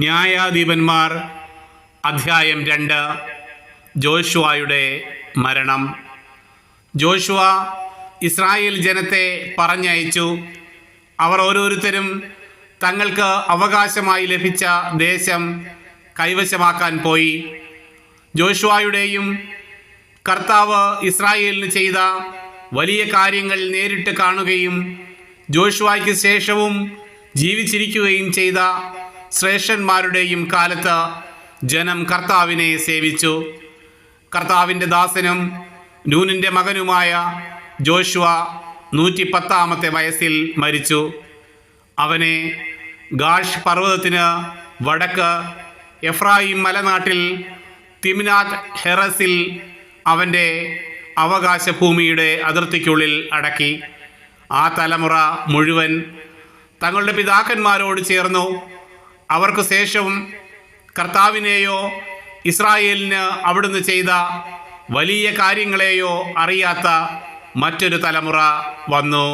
ന്യായാധിപന്മാർ അധ്യായം 2. ജോഷുവയുടെ മരണം. ജോഷുവ ഇസ്രായേൽ ജനത്തെ പറഞ്ഞയച്ചു. അവർ ഓരോരുത്തരും തങ്ങൾക്ക് അവകാശമായി ലഭിച്ച ദേശം കൈവശമാക്കാൻ പോയി. ജോഷുവയുടെയും കർത്താവ് ഇസ്രായേലിന് ചെയ്ത വലിയ കാര്യങ്ങൾ നേരിട്ട് കാണുകയും ജോഷുവയ്ക്ക് ശേഷവും ജീവിച്ചിരിക്കുകയും ചെയ്ത ശ്രേഷ്ഠന്മാരുടെയും കാലത്ത് ജനം കർത്താവിനെ സേവിച്ചു. കർത്താവിൻ്റെ ദാസനും നൂനിൻ്റെ മകനുമായ ജോഷുവ 110 വയസ്സിൽ മരിച്ചു. അവനെ ഗാഷ് പർവ്വതത്തിന് വടക്ക് എഫ്രായിം മലനാട്ടിൽ തിമ്നാത്ത് ഹെറസിൽ അവൻ്റെ അവകാശഭൂമിയുടെ അതിർത്തിക്കുള്ളിൽ അടക്കി. ആ തലമുറ മുഴുവൻ തങ്ങളുടെ പിതാക്കന്മാരോട് ചേർന്നു. അവർക്ക് ശേഷവും കർത്താവിനെയോ ഇസ്രായേലിന് അവിടുന്ന് ചെയ്ത വലിയ കാര്യങ്ങളെയോ അറിയാത്ത മറ്റൊരു തലമുറ വന്നു.